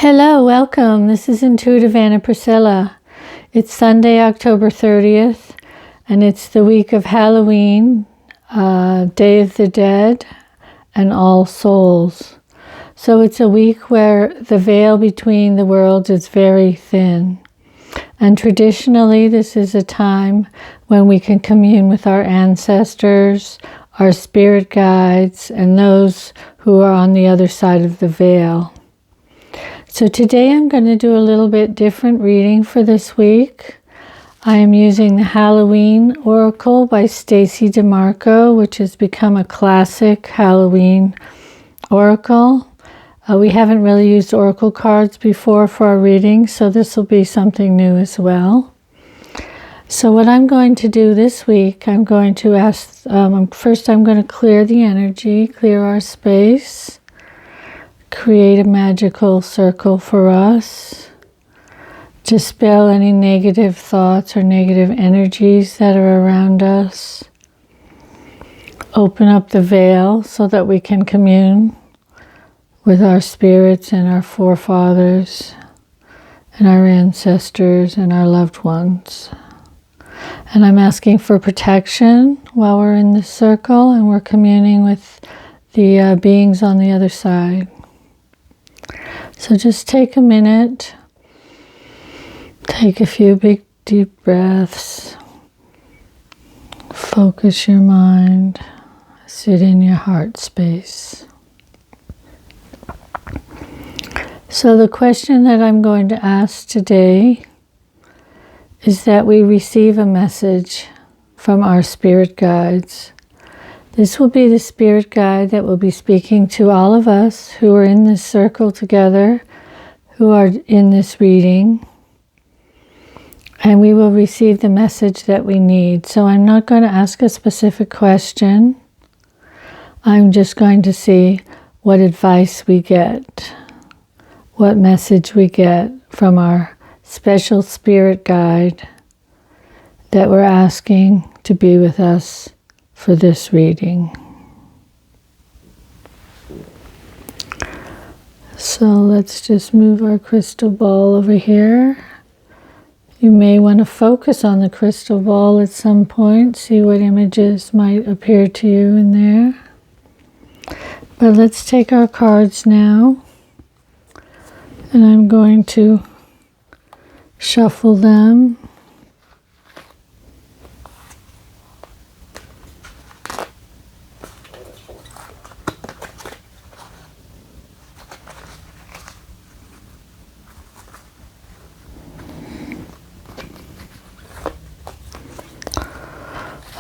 Hello, welcome. This is Intuitive Anna Priscilla. It's Sunday, October 30th, and it's the week of Halloween, Day of the Dead, and All Souls. So it's a week where the veil between the worlds is very thin. And traditionally, this is a time when we can commune with our ancestors, our spirit guides, and those who are on the other side of the veil. So today I'm going to do a little bit different reading for this week. I am using the Halloween Oracle by Stacey DeMarco, which has become a classic Halloween oracle. We haven't really used oracle cards before for our reading, so this will be something new as well. So what I'm going to do this week, I'm going to ask, first I'm going to clear the energy, clear our space. Create a magical circle for us. Dispel any negative thoughts or negative energies that are around us. Open up the veil so that we can commune with our spirits and our forefathers and our ancestors and our loved ones. And I'm asking for protection while we're in this circle and we're communing with the beings on the other side. So just take a minute, take a few big deep breaths, focus your mind, sit in your heart space. So the question that I'm going to ask today is that we receive a message from our spirit guides. This will be the spirit guide that will be speaking to all of us who are in this circle together, who are in this reading, and we will receive the message that we need. So I'm not going to ask a specific question. I'm just going to see what advice we get, what message we get from our special spirit guide that we're asking to be with us for this reading. So let's just move our crystal ball over here. You may want to focus on the crystal ball at some point, see what images might appear to you in there. But let's take our cards now, and I'm going to shuffle them.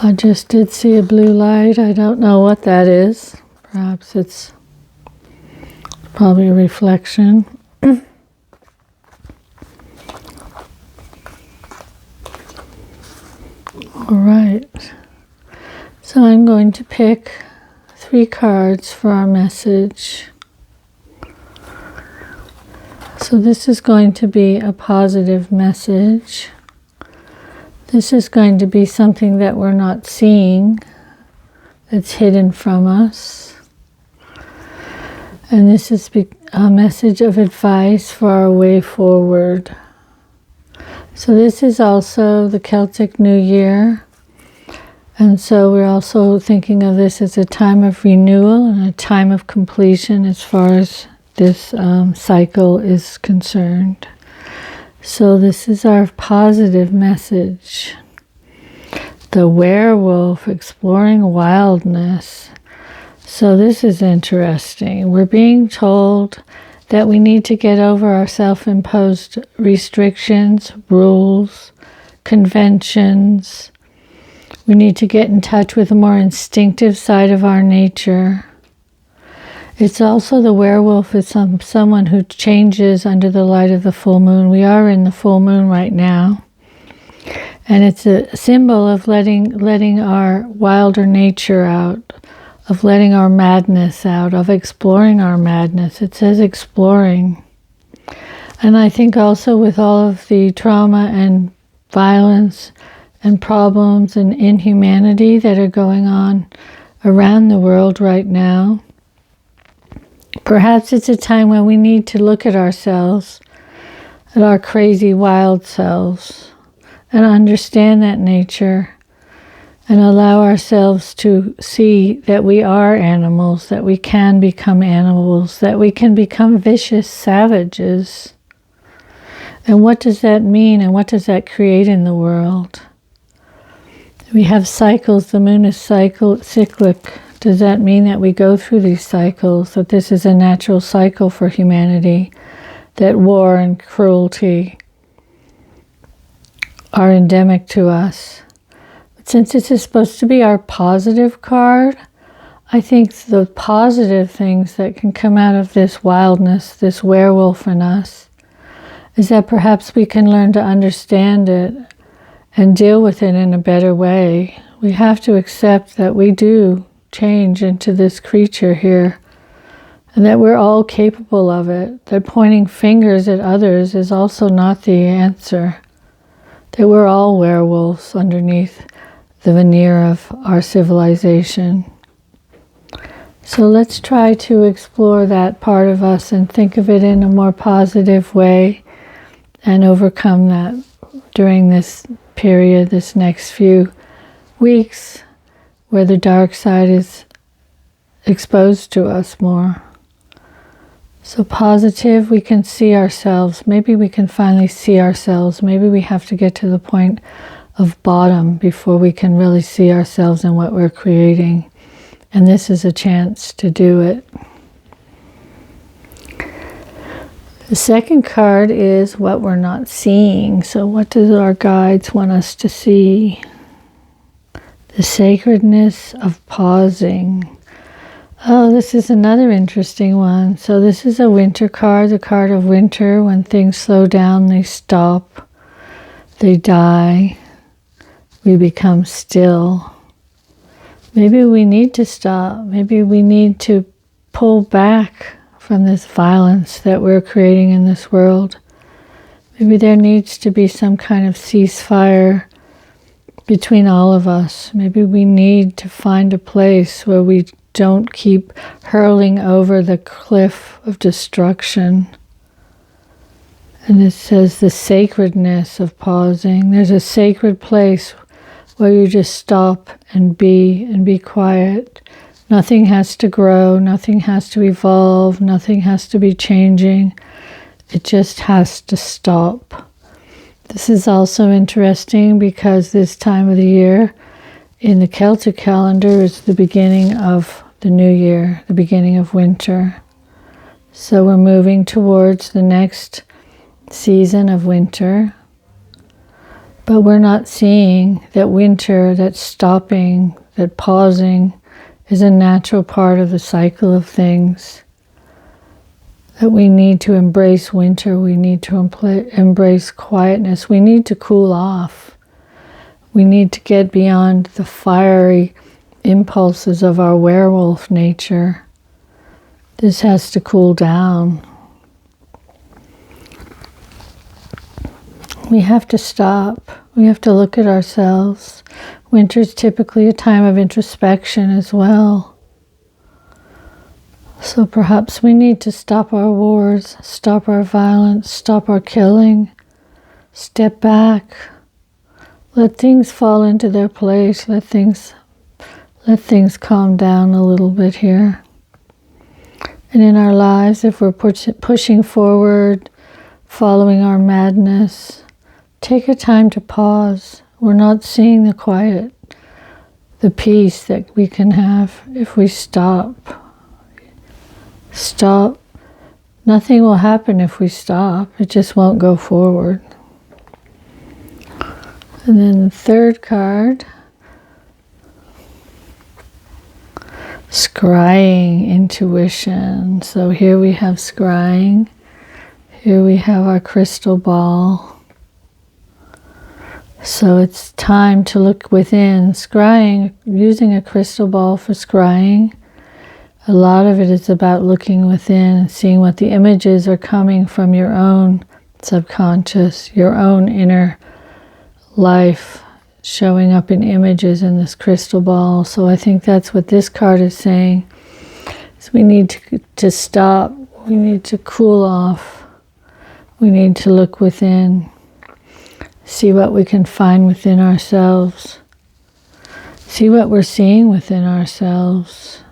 I just did see a blue light. I don't know what that is. Perhaps it's probably a reflection. All right. So I'm going to pick 3 cards for our message. So this is going to be a positive message. This is going to be something that we're not seeing, that's hidden from us. And this is a message of advice for our way forward. So this is also the Celtic New Year. And so we're also thinking of this as a time of renewal and a time of completion as far as this cycle is concerned. So this is our positive message. The werewolf exploring wildness. So this is interesting. We're being told that we need to get over our self-imposed restrictions, rules, conventions. We need to get in touch with a more instinctive side of our nature. It's also the werewolf is someone who changes under the light of the full moon. We are in the full moon right now. And it's a symbol of letting our wilder nature out, of letting our madness out, of exploring our madness. It says exploring. And I think also with all of the trauma and violence and problems and inhumanity that are going on around the world right now, Perhaps it's a time when we need to look at ourselves, at our crazy wild selves, and understand that nature, and allow ourselves to see that we are animals, that we can become animals, that we can become vicious savages. And what does that mean, and what does that create in the world? We have cycles. The moon is cyclic. Does that mean that we go through these cycles, that this is a natural cycle for humanity, that war and cruelty are endemic to us? But since this is supposed to be our positive card, I think the positive things that can come out of this wildness, this werewolf in us, is that perhaps we can learn to understand it and deal with it in a better way. We have to accept that we do change into this creature here, and that we're all capable of it, that pointing fingers at others is also not the answer, that we're all werewolves underneath the veneer of our civilization. So let's try to explore that part of us and think of it in a more positive way and overcome that during this period, this next few weeks, where the dark side is exposed to us more. So positive, we can see ourselves. Maybe we can finally see ourselves. Maybe we have to get to the point of bottom before we can really see ourselves and what we're creating. And this is a chance to do it. The second card is what we're not seeing. So what do our guides want us to see? The sacredness of pausing. Oh, this is another interesting one. So this is a winter card, the card of winter. When things slow down, they stop, they die, we become still. Maybe we need to stop. Maybe we need to pull back from this violence that we're creating in this world. Maybe there needs to be some kind of ceasefire between all of us. Maybe we need to find a place where we don't keep hurling over the cliff of destruction. And it says the sacredness of pausing. There's a sacred place where you just stop and be quiet. Nothing has to grow, nothing has to evolve, nothing has to be changing. It just has to stop. This is also interesting because this time of the year in the Celtic calendar is the beginning of the new year, the beginning of winter. So we're moving towards the next season of winter. But we're not seeing that winter, that stopping, that pausing is a natural part of the cycle of things. That we need to embrace winter, we need to embrace quietness, we need to cool off. We need to get beyond the fiery impulses of our werewolf nature. This has to cool down. We have to stop. We have to look at ourselves. Winter's typically a time of introspection as well. So perhaps we need to stop our wars, stop our violence, stop our killing, step back, let things fall into their place, let things calm down a little bit here. And in our lives, if we're pushing forward, following our madness, take a time to pause. We're not seeing the quiet, the peace that we can have if we stop. Stop. Nothing will happen if we stop. It just won't go forward. And then the third card, scrying intuition. So here we have scrying. Here we have our crystal ball. So it's time to look within. Scrying, using a crystal ball for scrying, a lot of it is about looking within and seeing what the images are coming from your own subconscious, your own inner life showing up in images in this crystal ball. So I think that's what this card is saying. So we need to stop. We need to cool off. We need to look within. See what we can find within ourselves. See what we're seeing within ourselves.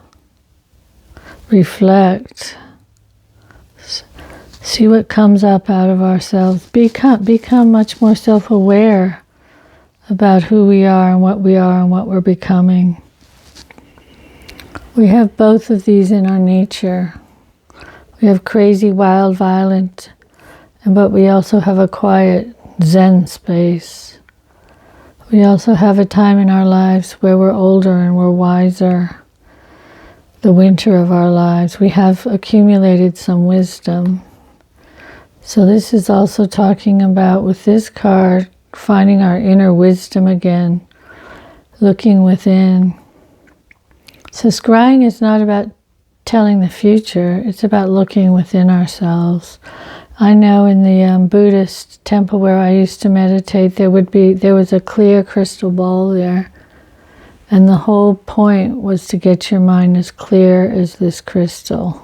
Reflect. See what comes up out of ourselves. Become much more self-aware about who we are and what we're becoming. We have both of these in our nature. We have crazy, wild, violent, but we also have a quiet Zen space. We also have a time in our lives where we're older and we're wiser. The winter of our lives. We have accumulated some wisdom. So this is also talking about, with this card, finding our inner wisdom again, looking within. So scrying is not about telling the future, it's about looking within ourselves. I know in the Buddhist temple where I used to meditate, there was a clear crystal ball there. And the whole point was to get your mind as clear as this crystal.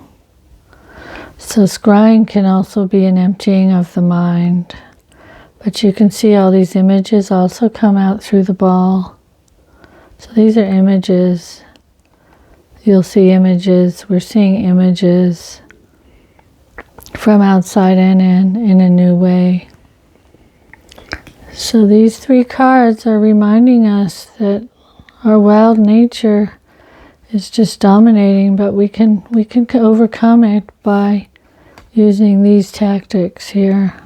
So scrying can also be an emptying of the mind. But you can see all these images also come out through the ball. So these are images. You'll see images. We're seeing images from outside and in a new way. So these three cards are reminding us that our wild nature is just dominating, but we can overcome it by using these tactics here.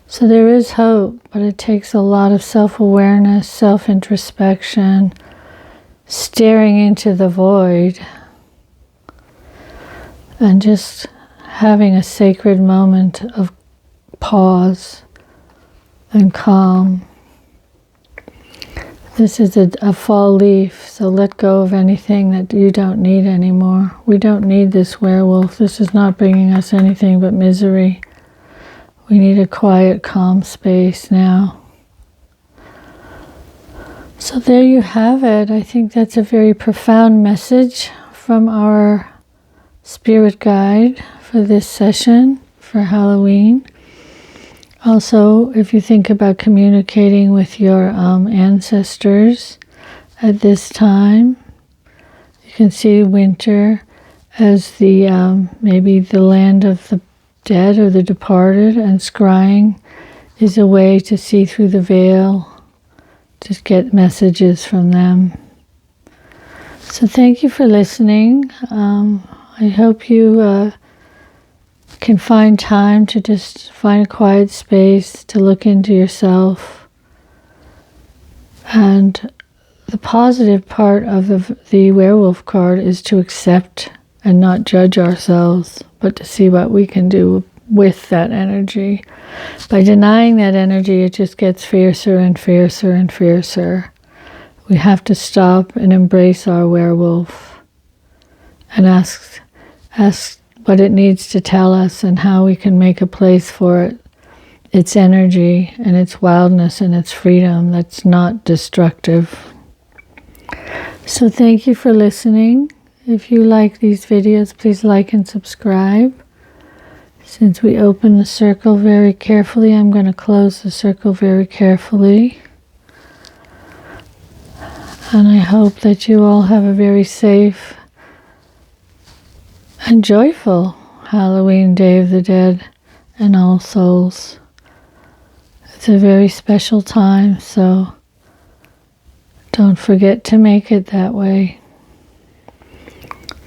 So there is hope, but it takes a lot of self-awareness, self-introspection, staring into the void, and just having a sacred moment of pause and calm. This is a fall leaf, so let go of anything that you don't need anymore. We don't need this werewolf. This is not bringing us anything but misery. We need a quiet, calm space now. So there you have it. I think that's a very profound message from our spirit guide for this session for Halloween. Also, if you think about communicating with your ancestors at this time, you can see winter as the maybe the land of the dead or the departed, and scrying is a way to see through the veil, to get messages from them. So thank you for listening. I hope you can find time to just find a quiet space to look into yourself. And the positive part of the werewolf card is to accept and not judge ourselves, but to see what we can do with that energy. By denying that energy, it just gets fiercer and fiercer and fiercer. We have to stop and embrace our werewolf and ask what it needs to tell us and how we can make a place for it, its energy and its wildness and its freedom that's not destructive. So thank you for listening. If you like these videos, please like and subscribe. Since we open the circle very carefully, I'm going to close the circle very carefully. And I hope that you all have a very safe and joyful Halloween, Day of the Dead, and All Souls. It's a very special time, so don't forget to make it that way.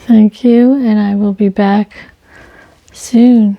Thank you, and I will be back soon.